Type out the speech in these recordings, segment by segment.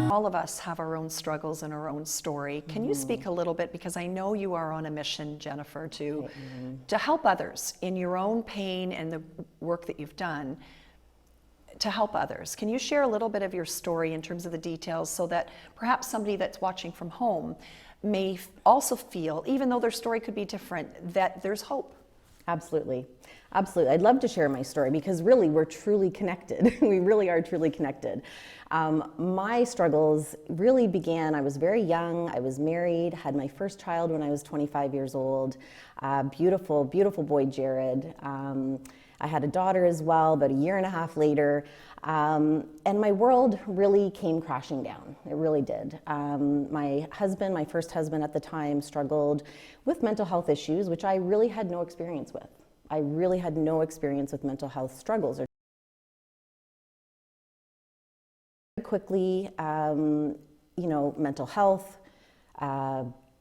All of us have our own struggles and our own story. Can you speak a little bit, because I know you are on a mission, Jennifer, to help others in your own pain and the work that you've done to help others. Can you share a little bit of your story in terms of the details, so that perhaps somebody that's watching from home may also feel, even though their story could be different, that there's hope? Absolutely. Absolutely. I'd love to share my story, because really we're truly connected. We really are truly connected. My struggles really began, I was very young, I was married, had my first child when I was 25 years old, beautiful, beautiful boy, Jared. I had a daughter as well, about a year and a half later, and my world really came crashing down. It really did. My husband, my first husband at the time, struggled with mental health issues, which I really had no experience with. I really had no experience with mental health struggles. Quickly, mental health,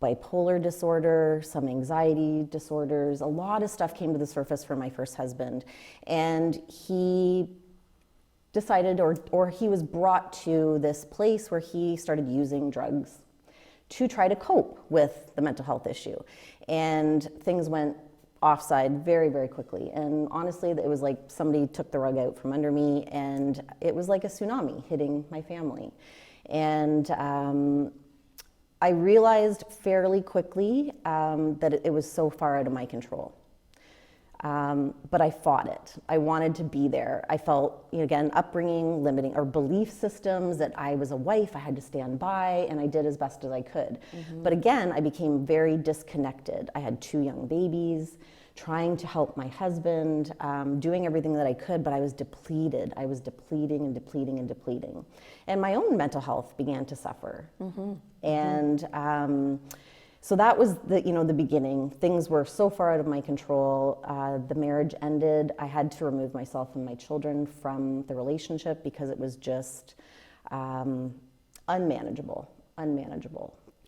bipolar disorder, some anxiety disorders, a lot of stuff came to the surface for my first husband. And he decided, or he was brought to this place where he started using drugs to try to cope with the mental health issue. And things went offside very, very quickly. And honestly, it was like somebody took the rug out from under me, and it was like a tsunami hitting my family. And I realized fairly quickly that it was so far out of my control. But I fought it. I wanted to be there. I felt, again, upbringing, limiting, or belief systems that I was a wife, I had to stand by, and I did as best as I could. But again, I became very disconnected. I had 2 young babies, trying to help my husband, doing everything that I could, but I was depleted. I was depleting and depleting and depleting. And my own mental health began to suffer. And so that was the beginning. Things were so far out of my control. The marriage ended. I had to remove myself and my children from the relationship because it was just unmanageable.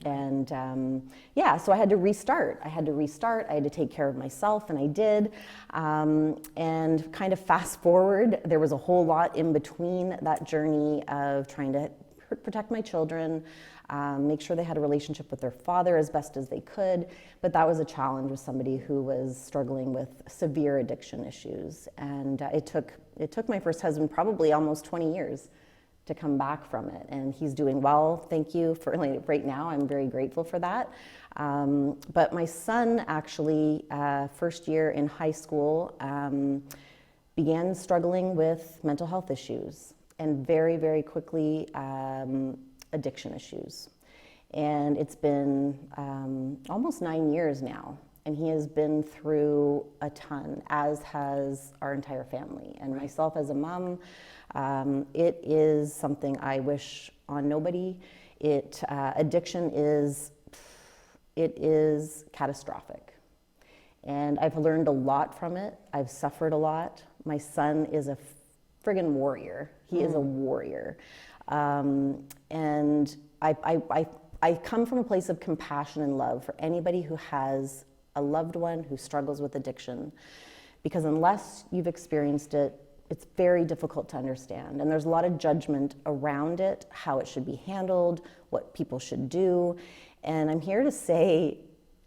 And so I had to restart. I had to take care of myself, and I did. And kind of fast forward, there was a whole lot in between that journey of trying to protect my children, make sure they had a relationship with their father as best as they could. But that was a challenge with somebody who was struggling with severe addiction issues. And it took my first husband probably almost 20 years to come back from it. And he's doing well, thank you, for right now. I'm very grateful for that. But my son actually, first year in high school, began struggling with mental health issues, and very, very quickly, addiction issues. And it's been almost 9 years now, and he has been through a ton, as has our entire family. And myself as a mom, it is something I wish on nobody. Addiction is catastrophic. And I've learned a lot from it. I've suffered a lot. My son is a friggin' warrior. He is a warrior. And I come from a place of compassion and love for anybody who has a loved one who struggles with addiction, because unless you've experienced it, it's very difficult to understand. And there's a lot of judgment around it, how it should be handled, what people should do. And I'm here to say,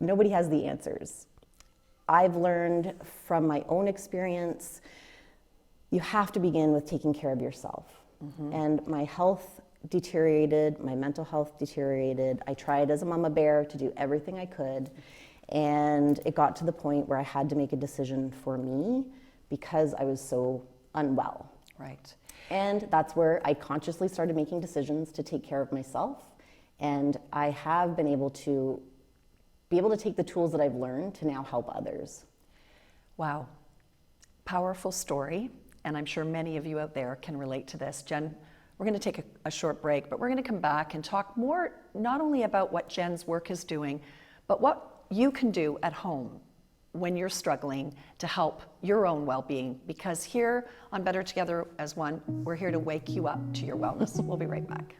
nobody has the answers. I've learned from my own experience, you have to begin with taking care of yourself. And my health deteriorated, my mental health deteriorated. I tried as a mama bear to do everything I could. And it got to the point where I had to make a decision for me because I was so unwell. Right. And that's where I consciously started making decisions to take care of myself. And I have been able to take the tools that I've learned to now help others. Wow. Powerful story. And I'm sure many of you out there can relate to this. Jen, we're going to take a short break, but we're going to come back and talk more, not only about what Jen's work is doing, but what you can do at home when you're struggling to help your own well-being. Because here on Better Together as One, we're here to wake you up to your wellness. We'll be right back.